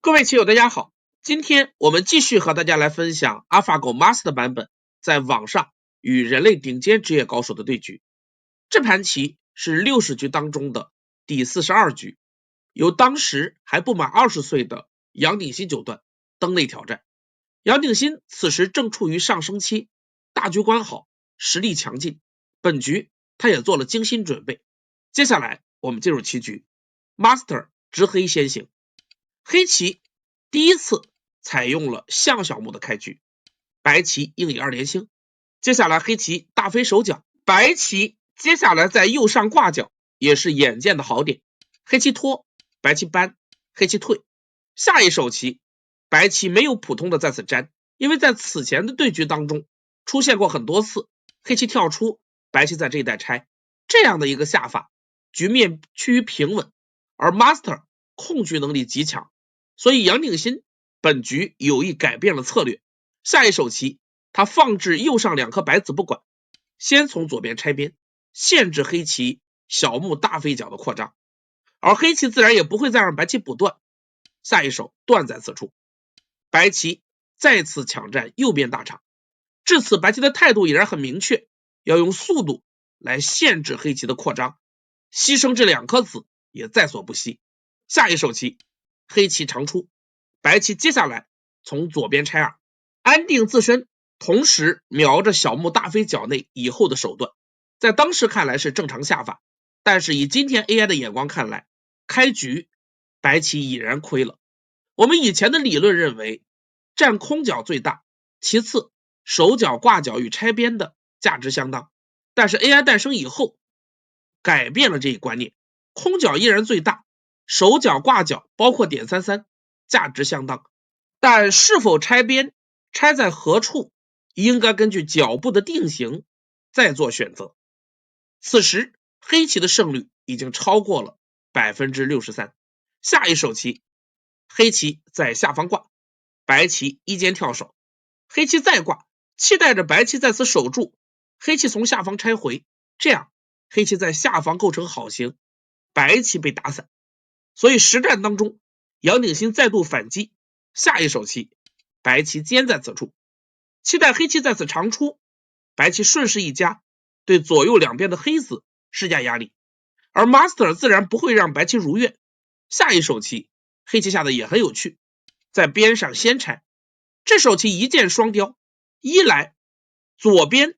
各位棋友大家好，今天我们继续和大家来分享 AlphaGo Master 版本在网上与人类顶尖职业高手的对局。这盘棋是60局当中的第42局，由当时还不满20岁的杨鼎新九段登内挑战。杨鼎新此时正处于上升期，大局观好，实力强劲，本局他也做了精心准备。接下来我们进入棋局， Master 执黑先行。黑棋第一次采用了象小目的开局，白棋应以2连星。接下来黑棋大飞手脚，白棋接下来在右上挂角也是眼见的好点，黑棋拖，白棋扳，黑棋退。下一手棋白棋没有普通的再次粘，因为在此前的对局当中出现过很多次黑棋跳出，白棋在这一带拆，这样的一个下法，局面趋于平稳，而 Master 控局能力极强，所以杨鼎新本局有意改变了策略。下一手棋他放置右上2颗白子不管，先从左边拆边，限制黑棋小目大飞角的扩张，而黑棋自然也不会再让白棋补断。下一手断在此处，白棋再次抢占右边大场，至此白棋的态度已然很明确，要用速度来限制黑棋的扩张，牺牲这2颗子也在所不惜。下一手棋黑棋长出，白棋接下来从左边拆2，安定自身，同时瞄着小目大飞角内以后的手段，在当时看来是正常下法，但是以今天 AI 的眼光看来，开局白棋已然亏了。我们以前的理论认为占空角最大，其次手脚挂角与拆边的价值相当，但是 AI 诞生以后改变了这一观念，空角依然最大，手脚挂角包括点33价值相当，但是否拆边，拆在何处，应该根据脚步的定型再做选择。此时黑棋的胜率已经超过了 63%。 下一手棋黑棋在下方挂，白棋一间跳手，黑棋再挂，期待着白棋在此守住，黑棋从下方拆回，这样黑棋在下方构成好形，白棋被打散。所以实战当中杨鼎新再度反击，下一手棋白棋坚在此处，期待黑棋在此长出，白棋顺势一夹，对左右两边的黑子施加压力，而 Master 自然不会让白棋如愿。下一手棋黑棋下的也很有趣，在边上先拆，这手棋一箭双雕，一来左边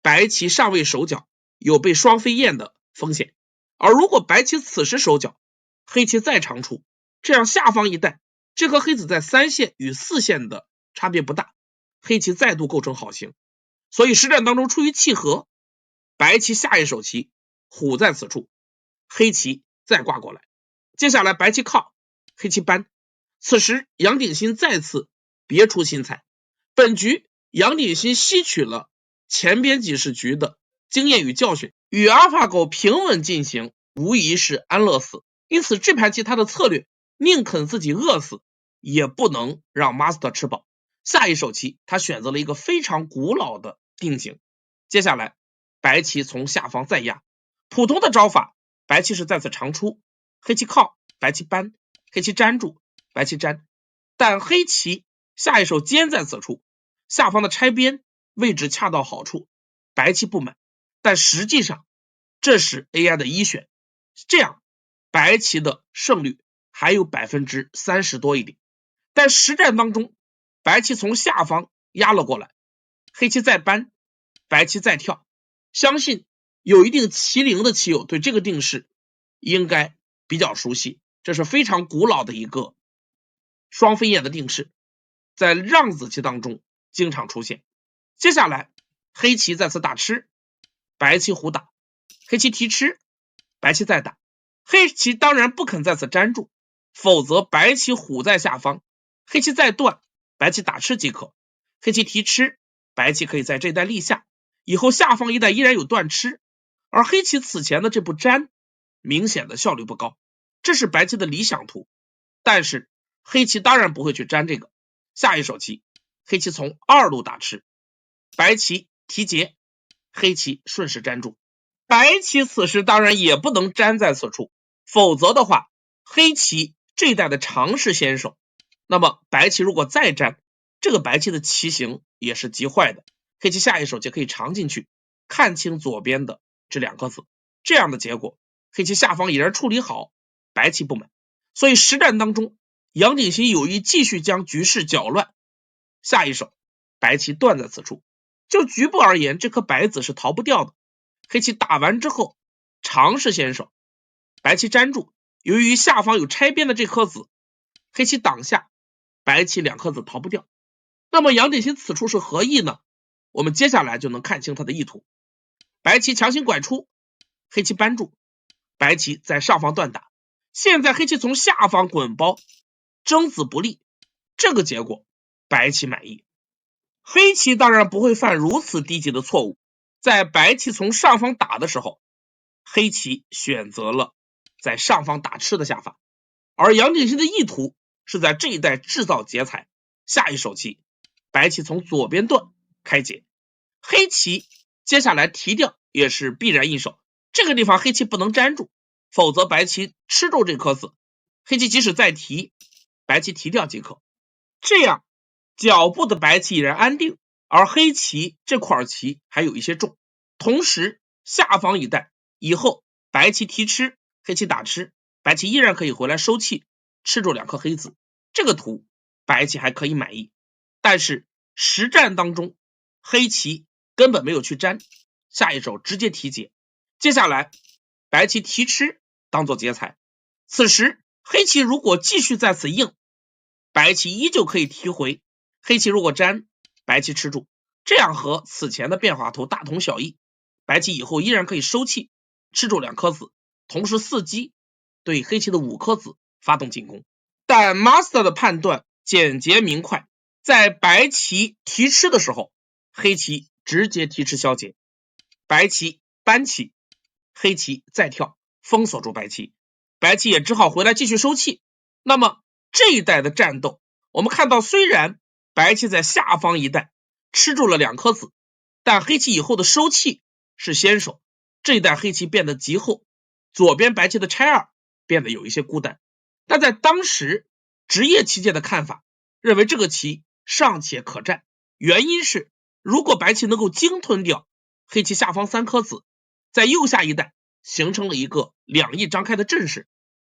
白棋尚未守角，有被双飞燕的风险，而如果白棋此时守角，黑棋再长出，这样下方一带，这颗黑子在3线与4线的差别不大，黑棋再度构成好形。所以实战当中出于契合，白棋下一手棋虎在此处，黑棋再挂过来，接下来白棋靠，黑棋扳，此时杨鼎新再次别出心裁，本局杨鼎新吸取了前边几十局的经验与教训，与 AlphaGo 平稳进行，无疑是安乐死。因此这盘棋他的策略宁肯自己饿死，也不能让 Master 吃饱。下一手棋他选择了一个非常古老的定型，接下来白棋从下方再压，普通的招法白棋是再次长出，黑棋靠，白棋扳，黑棋粘住，白棋粘，但黑棋下一手坚在此处，下方的拆边位置恰到好处，白棋不满，但实际上这是 AI 的一选，这样白棋的胜率还有 30%多一点。但实战当中白棋从下方压了过来，黑棋再扳，白棋再跳，相信有一定棋龄的棋友对这个定式应该比较熟悉，这是非常古老的一个双飞燕的定式，在让子棋当中经常出现。接下来黑棋再次打吃，白棋虎打，黑棋提吃，白棋再打，黑棋当然不肯在此粘住，否则白棋虎在下方，黑棋再断，白棋打吃即可，黑棋提吃，白棋可以在这一带立下，以后下方一带依然有断吃，而黑棋此前的这步粘明显的效率不高，这是白棋的理想图，但是黑棋当然不会去粘这个。下一手棋黑棋从2路打吃，白棋提劫，黑棋顺势粘住，白棋此时当然也不能粘在此处，否则的话黑棋这一带的长势先手那么白棋如果再粘，这个白棋的棋形也是极坏的，黑棋下一手就可以长进去，看清左边的这2颗子，这样的结果黑棋下方已然处理好，白棋不满。所以实战当中，杨鼎新有意继续将局势搅乱，下一手白棋断在此处。就局部而言，这颗白子是逃不掉的，黑棋打完之后尝试先手，白棋粘住，由于下方有拆边的这颗子，黑棋挡下，白棋2颗子逃不掉。那么杨鼎新此处是何意呢？我们接下来就能看清他的意图。白棋强行拐出，黑棋扳住，白棋在上方断打，现在黑棋从下方滚包，争子不利，这个结果白棋满意。黑棋当然不会犯如此低级的错误，在白棋从上方打的时候，黑棋选择了在上方打吃的下法，而杨鼎新的意图是在这一带制造劫财。下一手棋，白棋从左边断开劫，黑棋接下来提掉也是必然一手，这个地方黑棋不能粘住，否则白棋吃住这颗子，黑棋即使再提，白棋提掉即可。这样脚步的白棋已然安定，而黑棋这块棋还有一些重，同时下方一带以后白棋提吃，黑棋打吃，白棋依然可以回来收气，吃住2颗黑子，这个图白棋还可以满意。但是实战当中黑棋根本没有去粘，下一手直接提劫，接下来白棋提吃当做劫财，此时黑棋如果继续在此应，白棋依旧可以提回，黑棋如果粘，白棋吃住，这样和此前的变化图大同小异，白棋以后依然可以收气，吃住2颗子，同时伺机对黑棋的5颗子发动进攻。但 Master 的判断简洁明快，在白棋提吃的时候，黑棋直接提吃消解，白棋扳起，黑棋再跳封锁住白棋，白棋也只好回来继续收气。那么这一带的战斗，我们看到虽然白棋在下方一带吃住了2颗子，但黑棋以后的收气是先手，这一带黑棋变得极厚，左边白棋的拆二变得有一些孤单。但在当时职业棋界的看法，认为这个棋尚且可战，原因是如果白棋能够鲸吞掉黑棋下方3颗子，在右下一带形成了一个2翼张开的阵势，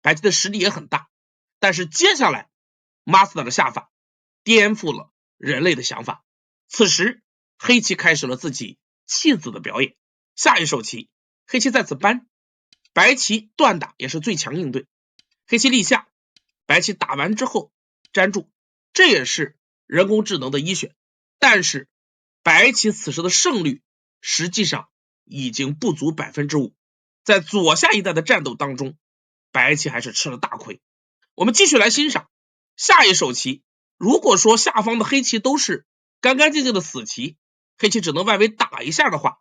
白棋的实力也很大。但是接下来 Master 的下法颠覆了人类的想法，此时黑棋开始了自己弃子的表演。下一手棋，黑棋在此扳，白棋断打也是最强应对，黑棋立下，白棋打完之后粘住，这也是人工智能的一选。但是白棋此时的胜率实际上已经不足 5%， 在左下一带的战斗当中，白棋还是吃了大亏。我们继续来欣赏下一手棋，如果说下方的黑棋都是干干净净的死棋，黑棋只能外围打一下的话，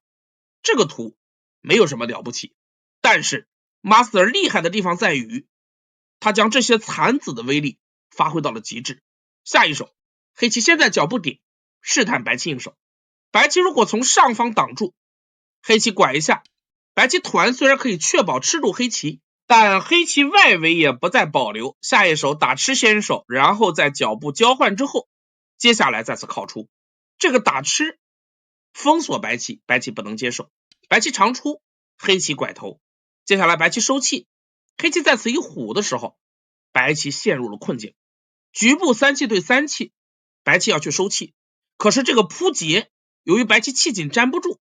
这个图没有什么了不起。但是 Master 厉害的地方在于，他将这些残子的威力发挥到了极致。下一手，黑棋先在脚步点试探白棋应手，白棋如果从上方挡住，黑棋拐一下，白棋团虽然可以确保吃住黑棋，但黑棋外围也不再保留，下一手打吃先手，然后在脚步交换之后，接下来再次靠出，这个打吃封锁白棋，白棋不能接受，白棋长出，黑棋拐头，接下来白棋收气，黑棋在此一虎的时候，白棋陷入了困境，局部3气对3气，白棋要去收气，可是这个扑劫由于白棋气紧粘不住，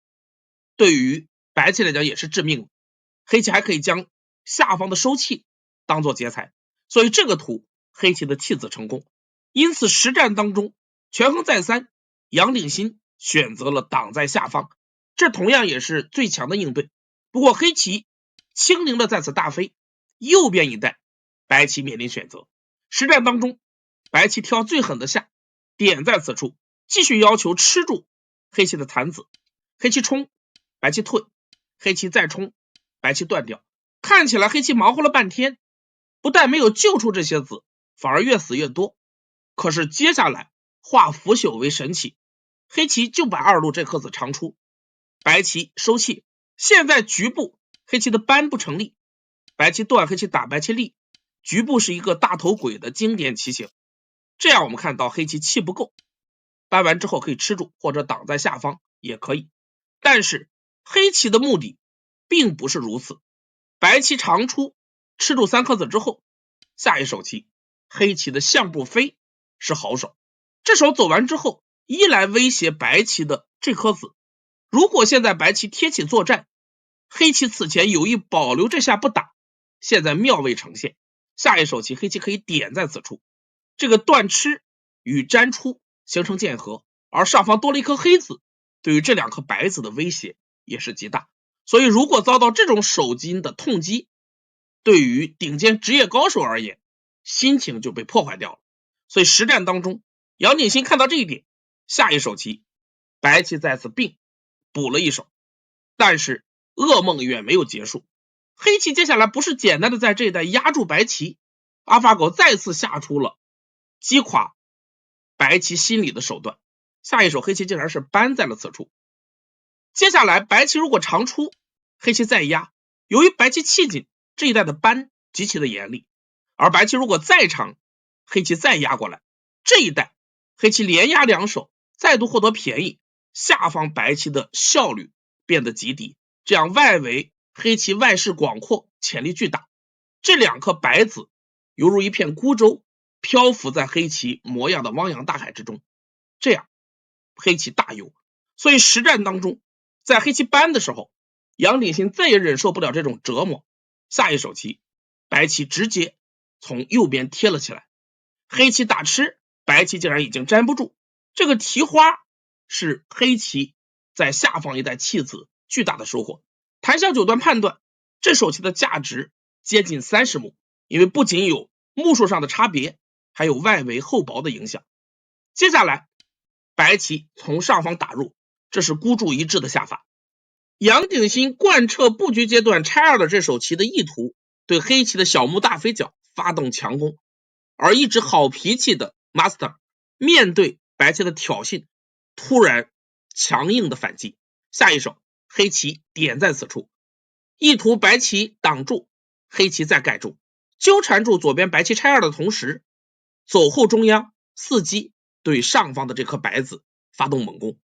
对于白棋来讲也是致命的，黑棋还可以将下方的收气当做劫财，所以这个图黑棋的弃子成功。因此实战当中权衡再三，杨鼎新选择了挡在下方，这同样也是最强的应对。不过黑棋轻灵的在此大飞，右边一带白棋面临选择，实战当中白棋挑最狠的下，点在此处，继续要求吃住黑棋的残子，黑棋冲，白棋退，黑棋再冲，白棋断掉。看起来黑棋忙活了半天，不但没有救出这些子，反而越死越多。可是接下来化腐朽为神奇，黑棋就把2路这颗子长出，白棋收气，现在局部黑棋的扳不成立，白棋断，黑棋打，白棋立，局部是一个大头鬼的经典棋形。这样我们看到黑棋气不够，搬完之后可以吃住或者挡在下方也可以。但是黑棋的目的并不是如此，白棋长出吃住3颗子之后，下一手棋黑棋的象步飞是好手，这手走完之后依然威胁白棋的这颗子。如果现在白棋贴起作战，黑棋此前有意保留这下不打，现在妙位呈现，下一手棋黑棋可以点在此处，这个断吃与粘出形成剑合，而上方多了一颗黑子，对于这2颗白子的威胁也是极大。所以如果遭到这种手筋的痛击，对于顶尖职业高手而言，心情就被破坏掉了。所以实战当中，杨景新看到这一点，下一手棋白棋在此并补了一手，但是噩梦远没有结束，黑棋接下来不是简单的在这一带压住白棋，阿法狗再次下出了击垮白棋心理的手段，下一手黑棋竟然是搬在了此处。接下来白棋如果长出，黑棋再压，由于白棋气紧，这一带的搬极其的严厉，而白棋如果再长，黑棋再压过来，这一带黑棋连压2手，再度获得便宜，下方白棋的效率变得极低，这样外围黑棋外势广阔，潜力巨大，这2颗白子犹如一片孤舟，漂浮在黑棋模样的汪洋大海之中，这样黑棋大优。所以实战当中，在黑棋搬的时候，杨鼎新再也忍受不了这种折磨，下一手棋白棋直接从右边贴了起来，黑棋打吃，白棋竟然已经粘不住，这个提花是黑棋在下方一带弃子巨大的收获。谈象九段判断，这手棋的价值接近30目，因为不仅有目数上的差别，还有外围厚薄的影响。接下来白棋从上方打入，这是孤注一掷的下法。杨鼎新贯彻布局阶段拆2的这手棋的意图，对黑棋的小目大飞角发动强攻，而一直好脾气的 Master 面对白棋的挑衅，突然强硬的反击，下一手黑棋点在此处，意图白棋挡住，黑棋再盖住，纠缠住左边白棋拆2的同时，走后中央伺机对上方的这颗白子发动猛攻。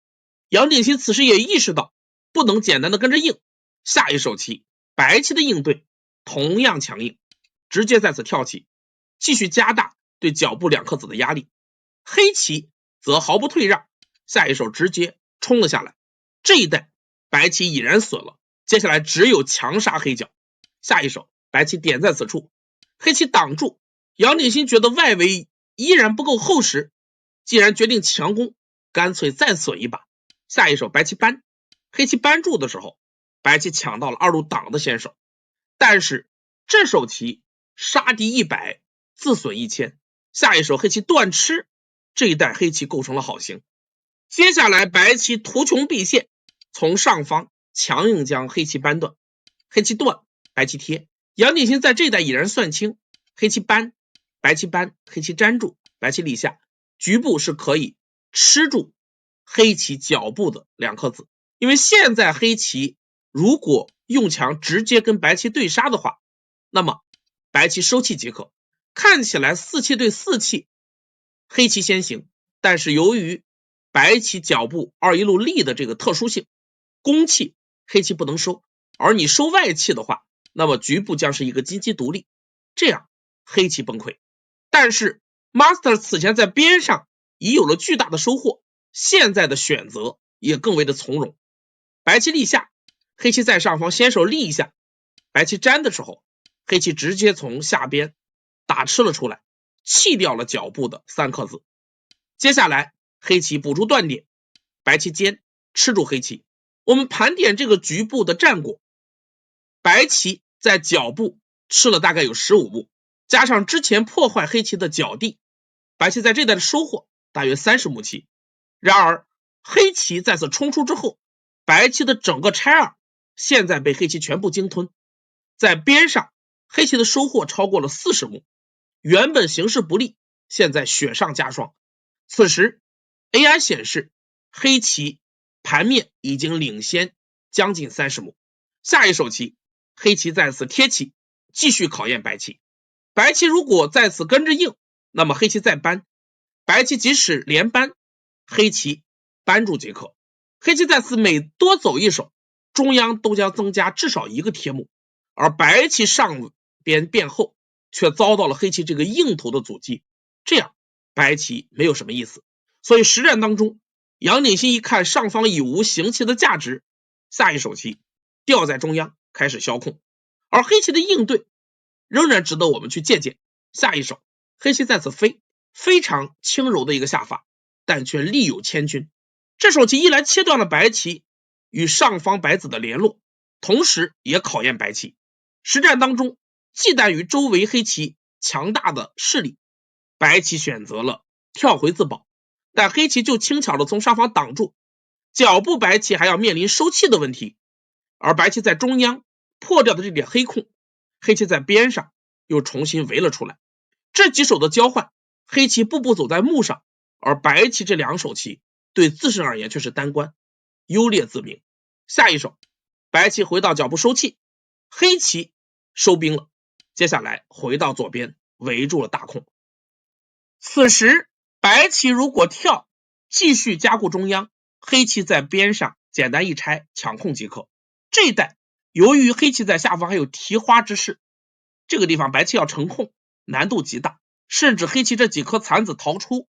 杨鼎新此时也意识到不能简单的跟着硬，下一手棋白棋的应对同样强硬，直接在此跳起，继续加大对脚部2颗子的压力。黑棋则毫不退让，下一手直接冲了下来，这一带白棋已然损了，接下来只有强杀黑角。下一手白棋点在此处，黑棋挡住，杨鼎新觉得外围依然不够厚实，既然决定强攻，干脆再损一把。下一手白棋搬，黑棋搬住的时候，白棋抢到了2路挡的先手，但是这手棋杀敌100，自损1000，下一手黑棋断吃，这一带黑棋构成了好形。接下来白棋图穷匕现，从上方强硬将黑棋扳断，黑棋断，白棋贴，杨鼎新在这一带已然算清，黑棋搬，白棋搬，黑棋粘住，白棋立下，局部是可以吃住黑棋脚部的2颗子，因为现在黑棋如果用强直接跟白棋对杀的话，那么白棋收气即可，看起来4气对4气，黑棋先行，但是由于白棋脚部2一路立的这个特殊性，攻气黑棋不能收，而你收外气的话，那么局部将是一个金鸡独立，这样黑棋崩溃。但是 Master 此前在边上已有了巨大的收获，现在的选择也更为的从容。白棋立下，黑棋在上方先手立一下，白棋粘的时候，黑棋直接从下边打吃了出来，弃掉了脚部的3颗子。接下来黑棋补出断点，白棋尖吃住黑棋。我们盘点这个局部的战果，白棋在脚部吃了大概有15目，加上之前破坏黑棋的脚地，白棋在这带的收获大约30目棋。然而黑棋在此冲出之后，白棋的整个拆2现在被黑棋全部鲸吞，在边上黑棋的收获超过了40目，原本形势不利，现在雪上加霜。此时 AI 显示黑棋盘面已经领先将近30目，下一手棋黑棋在此贴起，继续考验白棋。白棋如果在此跟着硬，那么黑棋再搬，白棋即使连扳，黑棋扳住即可。黑棋在此每多走一手，中央都将增加至少一个贴目，而白棋上边变后，却遭到了黑棋这个硬头的阻击，这样白棋没有什么意思。所以实战当中，杨鼎新一看上方已无行棋的价值，下一手棋吊在中央开始消控，而黑棋的应对仍然值得我们去借鉴。下一手黑棋在此飞，非常轻柔的一个下法，但却力有千钧。这手棋一来切断了白棋与上方白子的联络，同时也考验白棋。实战当中，忌惮于周围黑棋强大的势力，白棋选择了跳回自保，但黑棋就轻巧的从上方挡住，脚步白棋还要面临收气的问题。而白棋在中央破掉的这点黑空，黑棋在边上又重新围了出来。这几手的交换，黑棋步步走在幕上，而白棋这两手棋对自身而言却是单关，优劣自明。下一手白棋回到脚步收气，黑棋收兵了，接下来回到左边围住了大空。此时白棋如果跳继续加固中央，黑棋在边上简单一拆抢空即可。这一带由于黑棋在下方还有提花之势，这个地方白棋要成空难度极大，甚至黑棋这几颗残子逃出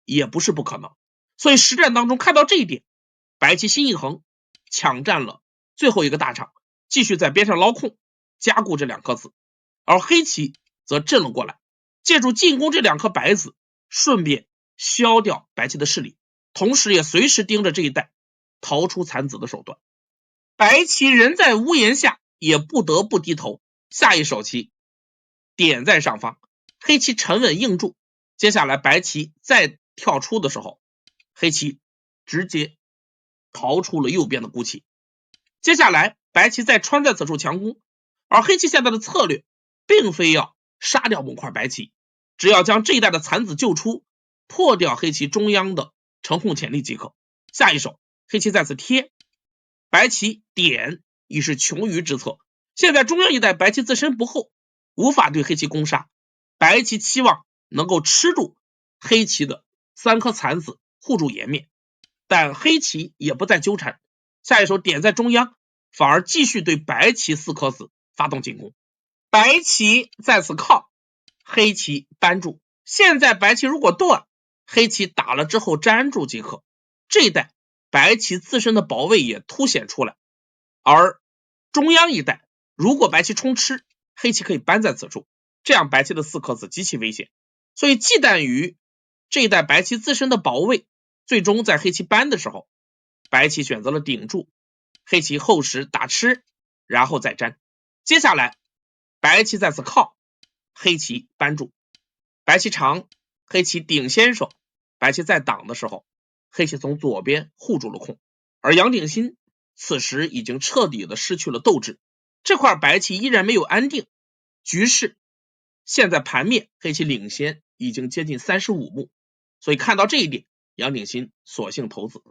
也不是不可能。所以实战当中看到这一点，白棋心一横，抢占了最后一个大场，继续在边上捞空加固这两颗子，而黑棋则震了过来，借助进攻这两颗白子，顺便消掉白棋的势力，同时也随时盯着这一带逃出残子的手段。白棋人在屋檐下，也不得不低头。下一手棋点在上方，黑棋沉稳硬住，接下来白棋再跳出的时候，黑棋直接逃出了右边的孤棋。接下来白棋再穿在此处强攻，而黑棋现在的策略并非要杀掉某块白棋，只要将这一带的残子救出，破掉黑棋中央的成空潜力即可。下一手黑棋在此贴，白棋点已是穷余之策。现在中央一带白棋自身不厚，无法对黑棋攻杀，白棋期望能够吃住黑棋的三颗残子护住颜面，但黑棋也不再纠缠，下一手点在中央，反而继续对白棋四颗子发动进攻。白棋在此靠，黑棋扳住，现在白棋如果断，黑棋打了之后粘住即可。这一带白棋自身的保卫也凸显出来，而中央一带如果白棋冲吃，黑棋可以扳在此处，这样白棋的四颗子极其危险。所以忌惮于这一带白棋自身的保卫，最终在黑棋扳的时候，白棋选择了顶住，黑棋后时打吃，然后再粘。接下来白棋在此靠，黑棋扳住，白棋长，黑棋顶先手，白棋在挡的时候，黑棋从左边护住了空，而杨鼎新此时已经彻底的失去了斗志，这块白棋依然没有安定，局势现在盘面黑棋领先已经接近35目，所以看到这一点，杨鼎新索性投子。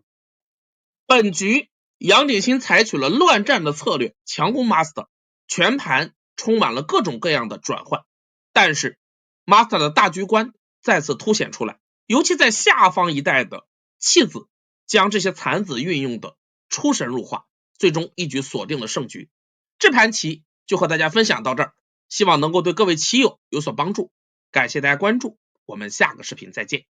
本局杨鼎新采取了乱战的策略，强攻 Master， 全盘充满了各种各样的转换，但是 Master 的大局观再次凸显出来，尤其在下方一带的弃子将这些残子运用的出神入化，最终一举锁定了胜局。这盘棋就和大家分享到这儿，希望能够对各位棋友有所帮助，感谢大家关注，我们下个视频再见。